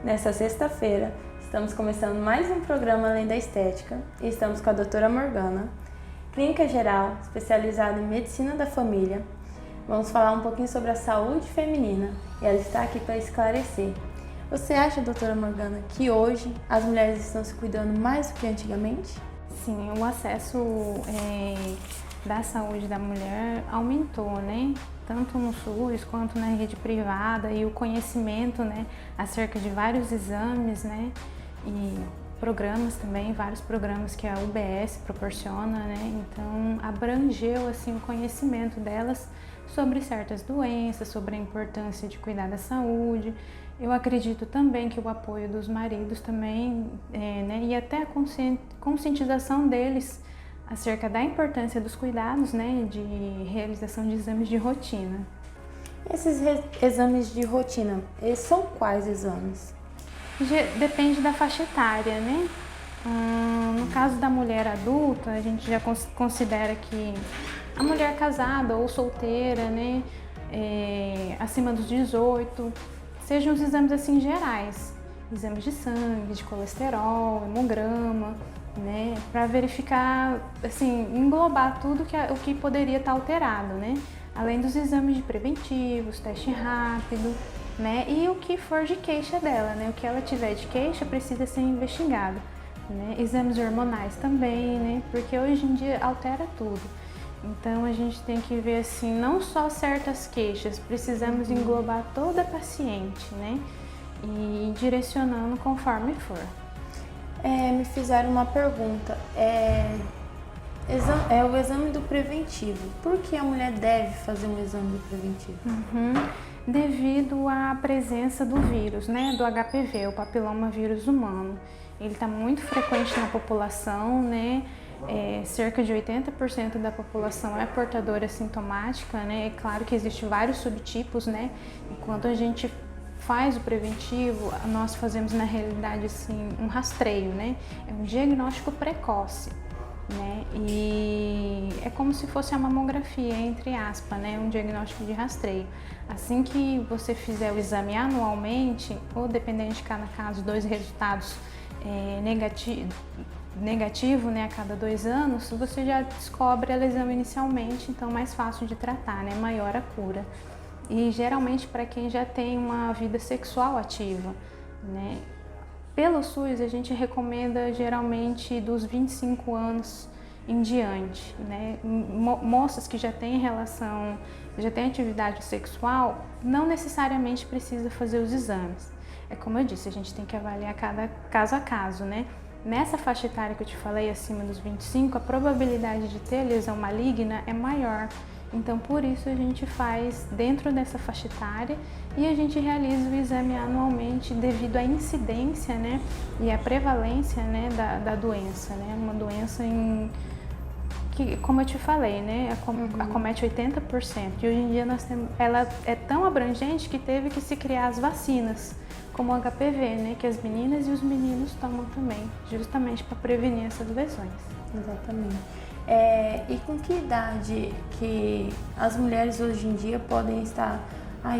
Nessa sexta-feira, estamos começando mais um programa Além da Estética e estamos com a doutora Morgana, clínica geral, especializada em medicina da família. Vamos falar um pouquinho sobre a saúde feminina e ela está aqui para esclarecer. Você acha, doutora Morgana, que hoje as mulheres estão se cuidando mais do que antigamente? Sim, o acesso da saúde da mulher aumentou, né? Tanto no SUS quanto na rede privada, e o conhecimento, né, acerca de vários exames, né, e programas também, vários programas que a UBS proporciona, né? Então abrangeu assim o conhecimento delas sobre certas doenças, sobre a importância de cuidar da saúde. Eu acredito também que o apoio dos maridos também, né, e até a conscientização deles acerca da importância dos cuidados, né, de realização de exames de rotina. Esses exames de rotina, eles são quais exames? Depende da faixa etária, né? No caso da mulher adulta, a gente já considera que a mulher casada ou solteira, né, acima dos 18, sejam os exames assim gerais, exames de sangue, de colesterol, hemograma, né, para verificar, assim, englobar tudo o que poderia estar alterado, né, além dos exames de preventivos, teste rápido, né, e o que for de queixa dela, né, o que ela tiver de queixa precisa ser investigado, né, exames hormonais também, né, porque hoje em dia altera tudo. Então a gente tem que ver assim, não só certas queixas, precisamos englobar toda a paciente, né, e direcionando conforme for. Me fizeram uma pergunta, o exame do preventivo. Por que a mulher deve fazer um exame do preventivo? Devido à presença do vírus, né, do HPV, o papiloma vírus humano. Ele está muito frequente na população, né, cerca de 80% da população é portadora assintomática, né, é claro que existem vários subtipos, né, enquanto a gente faz o preventivo, nós fazemos na realidade assim um rastreio, né? É um diagnóstico precoce, né? E é como se fosse a mamografia, entre aspas, né? Um diagnóstico de rastreio. Assim que você fizer o exame anualmente, ou dependendo de cada caso, 2 resultados negativo, né, a cada 2 anos, você já descobre a lesão inicialmente, então mais fácil de tratar, né? Maior a cura. E geralmente para quem já tem uma vida sexual ativa, né? Pelo SUS a gente recomenda geralmente dos 25 anos em diante, né? Moças que já têm atividade sexual, não necessariamente precisa fazer os exames. É como eu disse, a gente tem que avaliar cada caso a caso, né? Nessa faixa etária que eu te falei, acima dos 25, a probabilidade de ter lesão maligna é maior. Então, por isso a gente faz dentro dessa faixa etária e a gente realiza o exame anualmente devido à incidência, né, e à prevalência, né, da doença, né, uma doença que, como eu te falei, né, acomete 80%. E hoje em dia ela é tão abrangente que teve que se criar as vacinas, como o HPV, né, que as meninas e os meninos tomam também, justamente para prevenir essas lesões. Exatamente. E com que idade que as mulheres hoje em dia podem estar,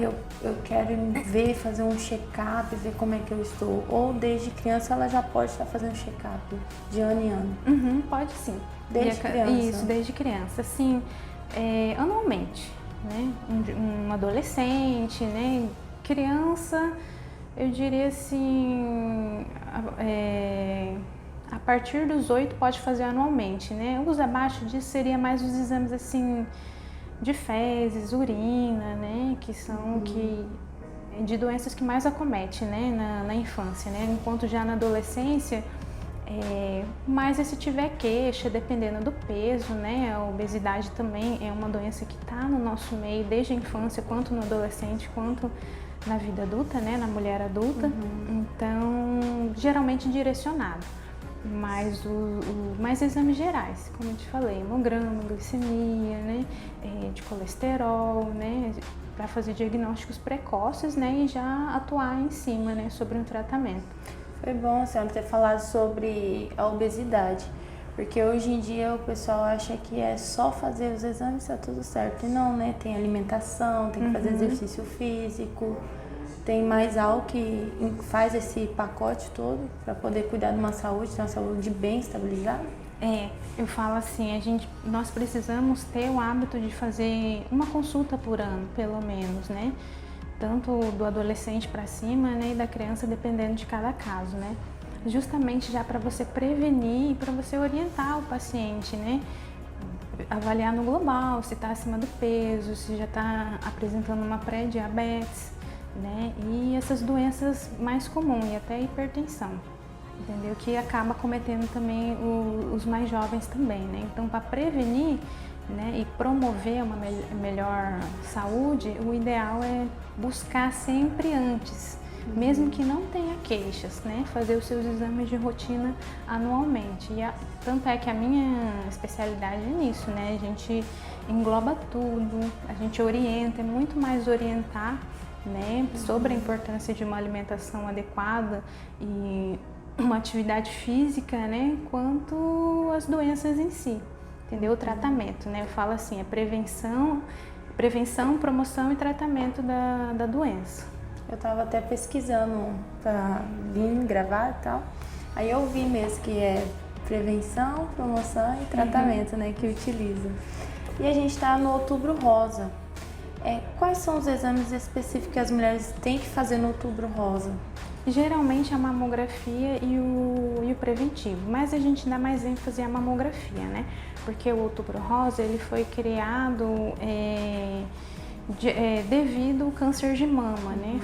eu quero ver, fazer um check-up, ver como é que eu estou, ou desde criança ela já pode estar fazendo check-up de ano em ano? Pode sim. Desde criança? Isso, desde criança, assim, anualmente, né, um adolescente, né, criança, eu diria assim, a partir dos 8 pode fazer anualmente, né? Os abaixo disso seria mais os exames assim de fezes, urina, né? Que são de doenças que mais acomete, né? Na infância, né? Enquanto já na adolescência, mais se tiver queixa, dependendo do peso, né? A obesidade também é uma doença que está no nosso meio desde a infância, quanto no adolescente, quanto na vida adulta, né? Na mulher adulta. Então, geralmente direcionado. Mas mais exames gerais, como eu te falei, hemograma, glicemia, né, de colesterol, né, para fazer diagnósticos precoces, né, e já atuar em cima, né, sobre um tratamento. Foi bom a senhora ter falado sobre a obesidade, porque hoje em dia o pessoal acha que é só fazer os exames e tá tudo certo. E não, né, tem alimentação, tem que fazer exercício físico, tem mais algo que faz esse pacote todo para poder cuidar de uma saúde bem estabilizada? Eu falo assim, nós precisamos ter o hábito de fazer uma consulta por ano, pelo menos, né? Tanto do adolescente para cima, né, e da criança, dependendo de cada caso, né? Justamente já para você prevenir e para você orientar o paciente, né? Avaliar no global se está acima do peso, se já está apresentando uma pré-diabetes, né? E essas doenças mais comuns, e até hipertensão, entendeu? Que acaba cometendo também os mais jovens também, né? Então, para prevenir, né, e promover uma melhor saúde, o ideal é buscar sempre antes, mesmo que não tenha queixas, né, fazer os seus exames de rotina anualmente. Tanto é que a minha especialidade é nisso, né, a gente engloba tudo, a gente orienta, é muito mais orientar, né, sobre a importância de uma alimentação adequada e uma atividade física, né, quanto as doenças em si. Entendeu? O tratamento, né? Eu falo assim, é prevenção, promoção e tratamento da doença. Eu estava até pesquisando para vir gravar e tal, aí eu vi mesmo que é prevenção, promoção e tratamento, né, que utiliza. E a gente está no Outubro Rosa. Quais são os exames específicos que as mulheres têm que fazer no Outubro Rosa? Geralmente a mamografia e o preventivo, mas a gente dá mais ênfase à mamografia, né? Porque o Outubro Rosa ele foi criado devido ao câncer de mama, né?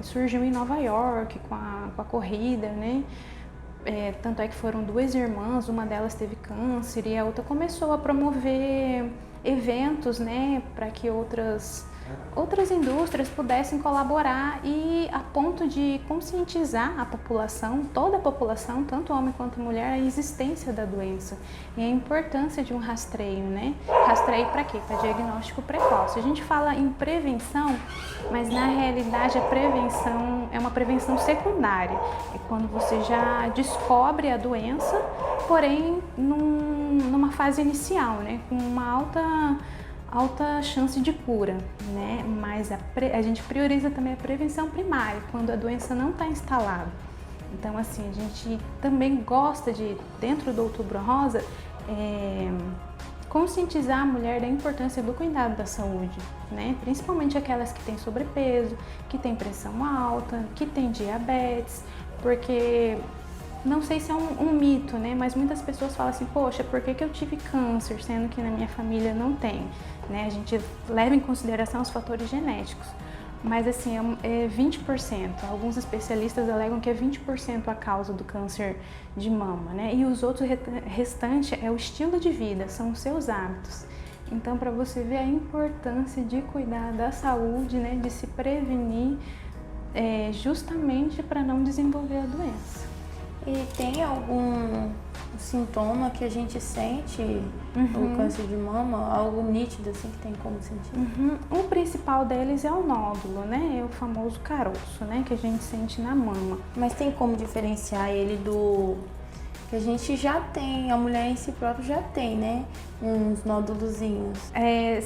Surgiu em Nova York com a corrida, né? Tanto é que foram duas irmãs, uma delas teve câncer e a outra começou a promover eventos, né? Para que outras indústrias pudessem colaborar e a ponto de conscientizar a população, toda a população, tanto homem quanto mulher, a existência da doença e a importância de um rastreio, né? Rastreio para quê? Para diagnóstico precoce. A gente fala em prevenção, mas na realidade a prevenção é uma prevenção secundária. É quando você já descobre a doença, porém numa fase inicial, né? Com uma alta chance de cura, né? Mas a gente prioriza também a prevenção primária, quando a doença não está instalada. Então, assim, a gente também gosta de, dentro do Outubro Rosa, conscientizar a mulher da importância do cuidado da saúde, né? Principalmente aquelas que têm sobrepeso, que têm pressão alta, que têm diabetes, porque não sei se é um mito, né? Mas muitas pessoas falam assim, poxa, por que eu tive câncer, sendo que na minha família não tem? Né? A gente leva em consideração os fatores genéticos, mas assim, é 20%. Alguns especialistas alegam que é 20% a causa do câncer de mama, né? E os outros restantes é o estilo de vida, são os seus hábitos. Então, para você ver a importância de cuidar da saúde, né? De se prevenir, justamente para não desenvolver a doença. E tem algum sintoma que a gente sente no câncer de mama? Algo nítido assim que tem como sentir? O principal deles é o nódulo, né? É o famoso caroço, né? Que a gente sente na mama. Mas tem como diferenciar ele do que a gente já tem, a mulher em si própria já tem, né? Uns nódulozinhos.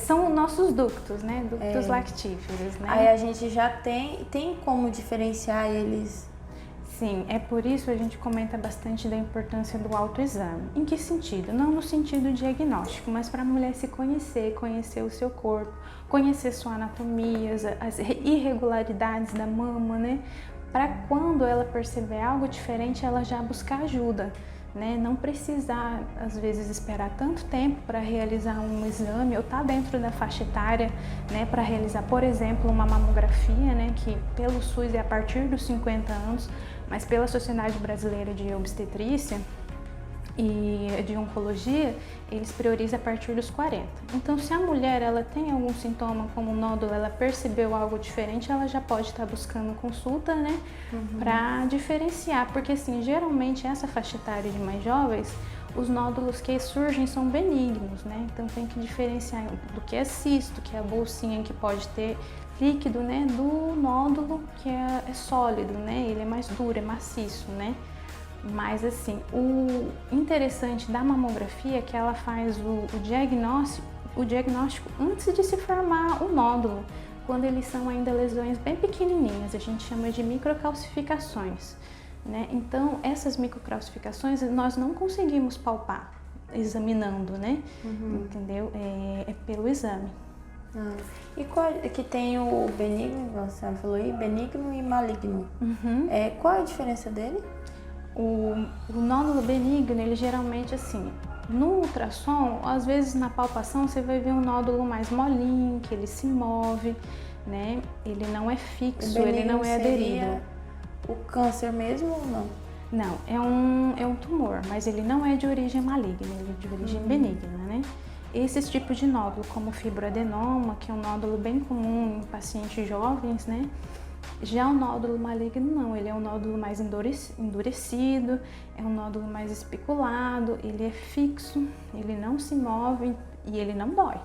São nossos ductos, né? Ductos lactíferos, né? Aí a gente já tem como diferenciar eles? Sim, é por isso a gente comenta bastante da importância do autoexame. Em que sentido? Não no sentido diagnóstico, mas para a mulher se conhecer o seu corpo, conhecer sua anatomia, as irregularidades da mama, né? Para quando ela perceber algo diferente, ela já buscar ajuda, né? Não precisar, às vezes, esperar tanto tempo para realizar um exame ou estar dentro da faixa etária, né? Para realizar, por exemplo, uma mamografia, né? Que pelo SUS é a partir dos 50 anos, mas pela Sociedade Brasileira de Obstetrícia e de Oncologia, eles priorizam a partir dos 40. Então, se a mulher ela tem algum sintoma como nódulo, ela percebeu algo diferente, ela já pode estar buscando consulta, né, para diferenciar, porque assim, geralmente essa faixa etária de mais jovens, os nódulos que surgem são benignos, né? Então tem que diferenciar do que é cisto, que é a bolsinha que pode ter líquido, né, do nódulo que é sólido, né? Ele é mais duro, é maciço, né? Mas assim, o interessante da mamografia é que ela faz o diagnóstico antes de se formar o nódulo, quando eles são ainda lesões bem pequenininhas, a gente chama de microcalcificações, né? Então, essas microcalcificações nós não conseguimos palpar examinando, né? Entendeu? É pelo exame. E qual que tem o benigno, você falou aí, benigno e maligno. Qual é a diferença dele? O nódulo benigno, ele geralmente assim, no ultrassom, às vezes na palpação você vai ver um nódulo mais molinho, que ele se move, né? Ele não é fixo, ele não é aderido. O câncer mesmo ou não? Não, é um tumor, mas ele não é de origem maligna, ele é de origem benigna, né? Esses tipos de nódulo, como o fibroadenoma, que é um nódulo bem comum em pacientes jovens, né? Já o nódulo maligno não, ele é um nódulo mais endurecido, é um nódulo mais especulado, ele é fixo, ele não se move e ele não dói.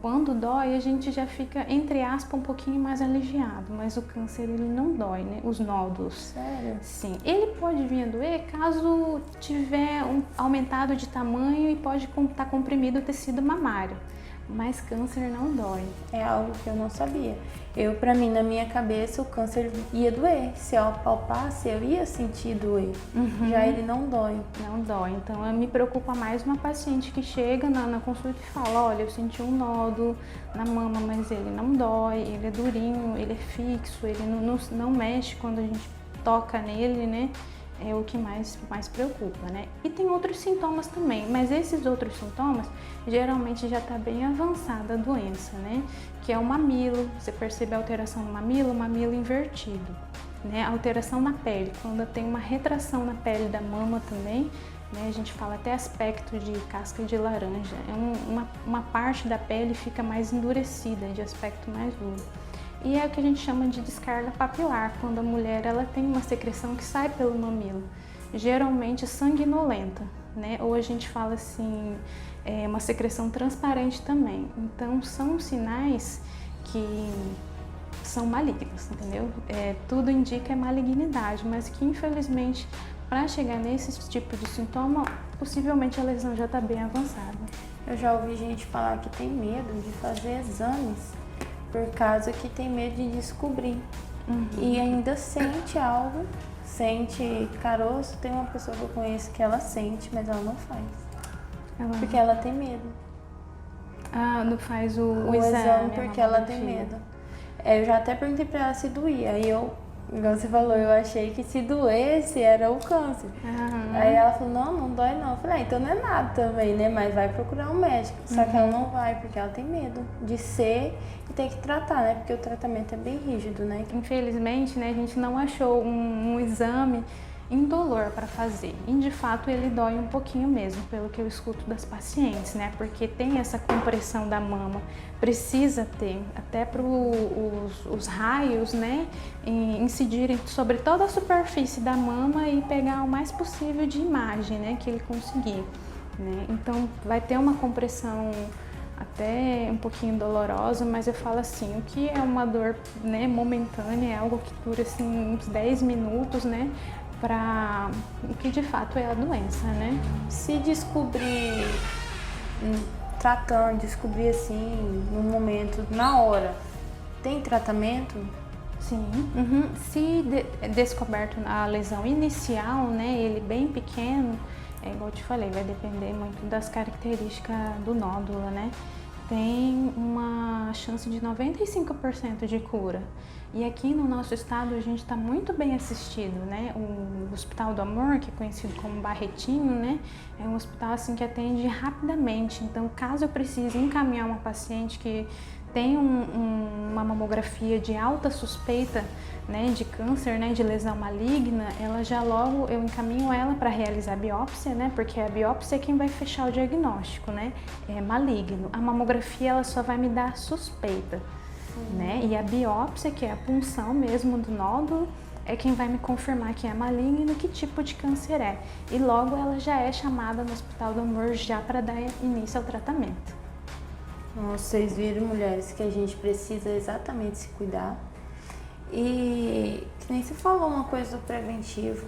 Quando dói, a gente já fica, entre aspas, um pouquinho mais aliviado, mas o câncer ele não dói, né? Os nódulos. Sério? Sim. Ele pode vir a doer caso tiver aumentado de tamanho e pode estar comprimido o tecido mamário. Mas câncer não dói. É algo que eu não sabia. Pra mim, na minha cabeça, o câncer ia doer. Se eu apalpasse, eu ia sentir doer. Já ele não dói. Não dói. Então, me preocupa mais uma paciente que chega na consulta e fala, olha, eu senti um nódulo na mama, mas ele não dói, ele é durinho, ele é fixo, ele não mexe quando a gente toca nele, né? É o que mais preocupa, né? E tem outros sintomas também, mas esses outros sintomas geralmente já está bem avançada a doença, né? Que é o mamilo, você percebe a alteração no mamilo, o mamilo invertido, né? A alteração na pele, quando tem uma retração na pele da mama também, né? A gente fala até aspecto de casca de laranja, uma parte da pele fica mais endurecida, de aspecto mais duro. E é o que a gente chama de descarga papilar, quando a mulher ela tem uma secreção que sai pelo mamilo, geralmente sanguinolenta, né? Ou a gente fala assim, uma secreção transparente também. Então são sinais que são malignos, entendeu? Tudo indica malignidade, mas que infelizmente para chegar nesse tipo de sintoma, possivelmente a lesão já está bem avançada. Eu já ouvi gente falar que tem medo de fazer exames por causa que tem medo de descobrir. E ainda sente algo, sente caroço. Tem uma pessoa que eu conheço que ela sente, mas ela não faz. Porque ela tem medo. Não faz o exame porque ela tem medo. Eu já até perguntei pra ela se doía. Aí igual você falou, eu achei que se doesse era o câncer. Aí ela falou, não dói não. Eu falei, então não é nada também, né? Mas vai procurar um médico. Só que ela não vai, porque ela tem medo de ser e tem que tratar, né? Porque o tratamento é bem rígido, né? Infelizmente, né, a gente não achou um exame indolor para fazer. E de fato ele dói um pouquinho mesmo, pelo que eu escuto das pacientes, né? Porque tem essa compressão da mama, precisa ter, até para os raios, né, incidirem sobre toda a superfície da mama e pegar o mais possível de imagem, né, que ele conseguir, né? Então vai ter uma compressão até um pouquinho dolorosa, mas eu falo assim, o que é uma dor, né, momentânea, é algo que dura assim uns 10 minutos, né, para o que de fato é a doença, né? Se descobrir, tratando, descobrir assim, no momento, na hora, tem tratamento? Sim. Se descoberto a lesão inicial, né, ele bem pequeno, igual eu te falei, vai depender muito das características do nódulo, né? Tem uma chance de 95% de cura. E aqui no nosso estado a gente está muito bem assistido, né? O Hospital do Amor, que é conhecido como Barretinho, né? É um hospital assim que atende rapidamente. Então, caso eu precise encaminhar uma paciente que tem uma mamografia de alta suspeita, né, de câncer, né, de lesão maligna, ela já logo eu encaminho ela para realizar a biópsia, né, porque a biópsia é quem vai fechar o diagnóstico, né, é maligno. A mamografia ela só vai me dar suspeita, né, e a biópsia, que é a punção mesmo do nódulo, é quem vai me confirmar que é maligno e que tipo de câncer é. E logo ela já é chamada no Hospital do Amor já para dar início ao tratamento. Vocês viram, mulheres, que a gente precisa exatamente se cuidar. E que nem você falou uma coisa do preventivo,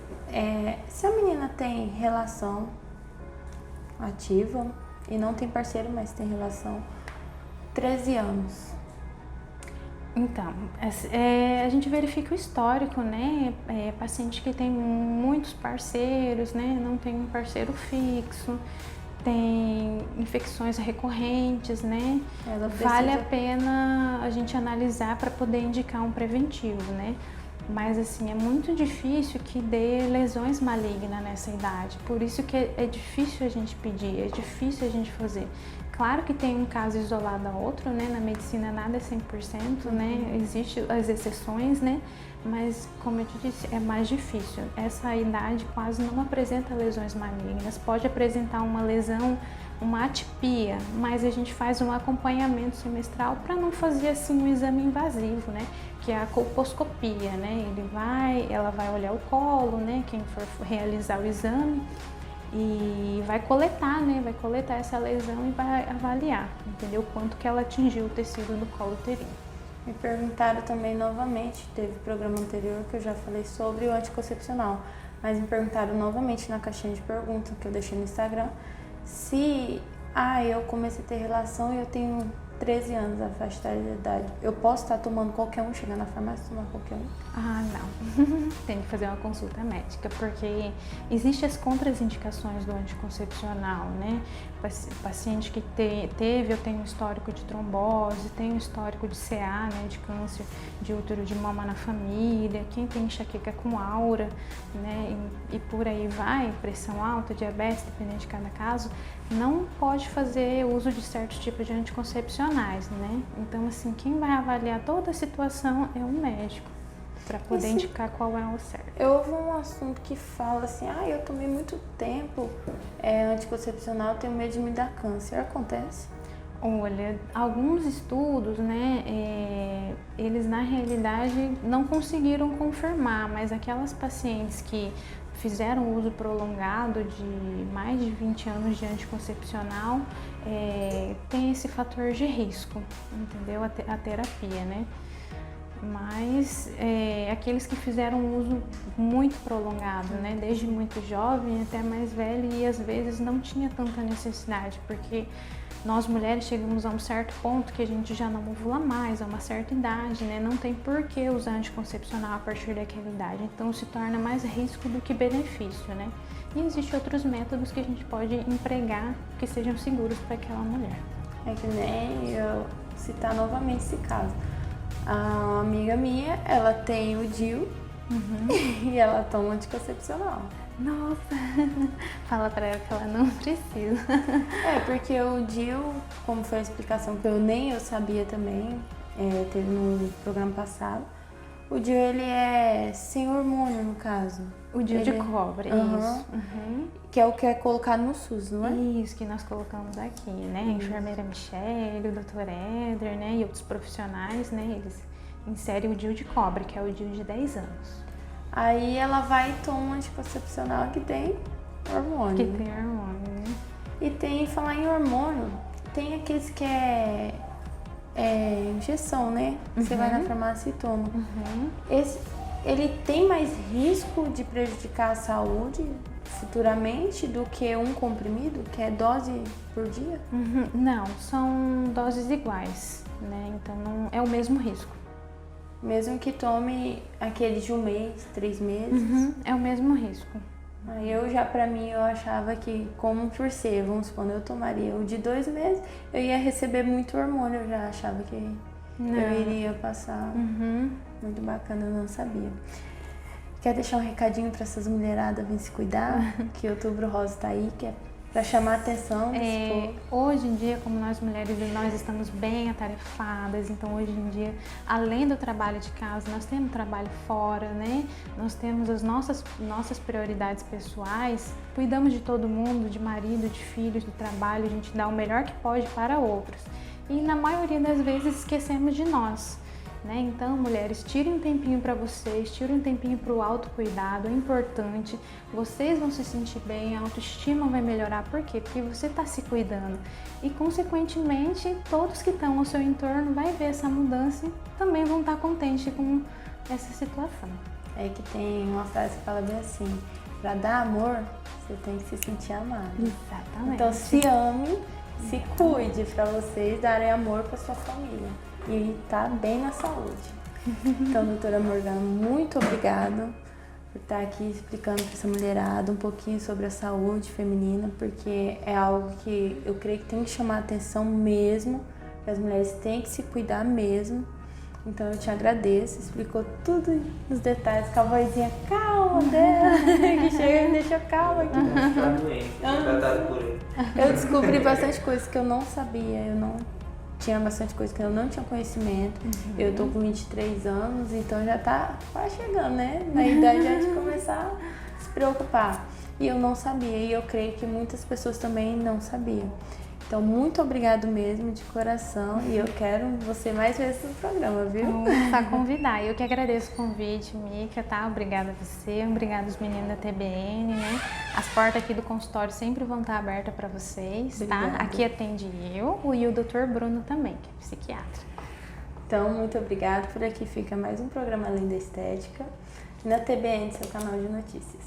se a menina tem relação ativa e não tem parceiro, mas tem relação, 13 anos, Então, a gente verifica o histórico, né? Paciente que tem muitos parceiros, né? Não tem um parceiro fixo, tem infecções recorrentes, né? Vale a pena a gente analisar para poder indicar um preventivo, né? Mas assim, é muito difícil que dê lesões malignas nessa idade, por isso que é difícil a gente pedir, é difícil a gente fazer. Claro que tem um caso isolado a outro, né? Na medicina nada é 100%, né? Existem as exceções, né? Mas, como eu te disse, é mais difícil. Essa idade quase não apresenta lesões malignas. Pode apresentar uma lesão, uma atipia, mas a gente faz um acompanhamento semestral para não fazer assim um exame invasivo, né? Que é a colposcopia, né? Ela vai olhar o colo, né? Quem for realizar o exame e vai coletar, né? Vai coletar essa lesão e vai avaliar, entendeu? Quanto que ela atingiu o tecido do colo uterino. Me perguntaram também novamente, teve programa anterior que eu já falei sobre o anticoncepcional, mas me perguntaram novamente na caixinha de perguntas que eu deixei no Instagram, se eu comecei a ter relação e eu tenho 13 anos, a faixa de idade, eu posso estar tomando qualquer um, chegar na farmácia e tomar qualquer um? Não. Tem que fazer uma consulta médica, porque existem as contraindicações do anticoncepcional, né? Paciente que teve ou tem um histórico de trombose, tem um histórico de CA, né? De câncer de útero de mama na família, quem tem enxaqueca com aura, né? E por aí vai, pressão alta, diabetes, dependendo de cada caso, não pode fazer uso de certos tipos de anticoncepcionais, né? Então, assim, quem vai avaliar toda a situação é o médico, para poder indicar qual é o certo. Eu ouvi um assunto que fala assim, eu tomei muito tempo anticoncepcional, tenho medo de me dar câncer. Acontece? Olha, alguns estudos, né, eles na realidade não conseguiram confirmar, mas aquelas pacientes que fizeram uso prolongado de mais de 20 anos de anticoncepcional, tem esse fator de risco, entendeu? A terapia, né? Mas aqueles que fizeram um uso muito prolongado, né? Desde muito jovem até mais velho, e às vezes não tinha tanta necessidade, porque nós mulheres chegamos a um certo ponto que a gente já não ovula mais, a uma certa idade, né? Não tem por que usar anticoncepcional a partir daquela idade, então se torna mais risco do que benefício, né? E existem outros métodos que a gente pode empregar que sejam seguros para aquela mulher. É que nem eu citar novamente esse caso. A amiga minha, ela tem o DIU e ela toma anticoncepcional. Nossa, fala pra ela que ela não precisa. Porque o DIU, como foi a explicação que eu sabia também, teve no programa passado, o DIU ele é sem hormônio, no caso. O DIU de cobre, isso. Que é o que é colocado no SUS, não é? Isso, que nós colocamos aqui, né? A enfermeira Michele, o Dr. Éder, né? E outros profissionais, né? Eles inserem o DIU de cobre, que é o DIU de 10 anos. Aí ela vai e toma um anticoncepcional que tem hormônio. Que tem hormônio, né? E tem, falar em hormônio, tem aqueles que é injeção, né? Você vai na farmácia e toma. Ele tem mais risco de prejudicar a saúde futuramente do que um comprimido, que é dose por dia? Não, são doses iguais, né? Então não é o mesmo risco. Mesmo que tome aquele de 1 mês, 3 meses? É o mesmo risco. Aí pra mim, eu achava que, como por ser, vamos supor, eu tomaria o de 2 meses, eu ia receber muito hormônio, eu já achava que eu iria passar. Muito bacana, eu não sabia. Quer deixar um recadinho para essas mulheradas virem se cuidar? Que Outubro Rosa tá aí, que é para chamar a atenção desse povo. Hoje em dia, como nós mulheres, nós estamos bem atarefadas, então hoje em dia, além do trabalho de casa, nós temos trabalho fora, né? Nós temos as nossas prioridades pessoais, cuidamos de todo mundo, de marido, de filhos, do trabalho, a gente dá o melhor que pode para outros. E na maioria das vezes esquecemos de nós. Né? Então, mulheres, tirem um tempinho para vocês, tirem um tempinho para o autocuidado, é importante. Vocês vão se sentir bem, a autoestima vai melhorar. Por quê? Porque você está se cuidando. E, consequentemente, todos que estão ao seu entorno vai ver essa mudança e também vão estar contentes com essa situação. É que tem uma frase que fala bem assim, para dar amor, você tem que se sentir amado. Exatamente. Então, se ame, se cuide para vocês darem amor para sua família. e tá bem na saúde. Então, doutora Morgana, muito obrigada por estar aqui explicando para essa mulherada um pouquinho sobre a saúde feminina, porque é algo que eu creio que tem que chamar a atenção mesmo, que as mulheres têm que se cuidar mesmo. Então eu te agradeço, explicou tudo nos detalhes, com a vozinha calma dela, que chega e me deixou calma aqui. Tá doente, tratado por ele. Eu descobri bastante coisas que eu não sabia, tinha bastante coisa que eu não tinha conhecimento. Eu tô com 23 anos, então já tá quase chegando, né? Na idade já de começar a se preocupar. E eu não sabia, e eu creio que muitas pessoas também não sabiam. Então, muito obrigado mesmo, de coração, e eu quero você mais vezes no programa, viu? Tá convidar. Eu que agradeço o convite, Mica, tá? Obrigada a você, obrigada os meninos da TBN, né? As portas aqui do consultório sempre vão estar abertas para vocês, Obrigada. tá? Aqui atende eu e o Dr. Bruno também, que é psiquiatra. Então, muito obrigada. Por aqui fica mais um programa Além da Estética, na TBN, seu canal de notícias.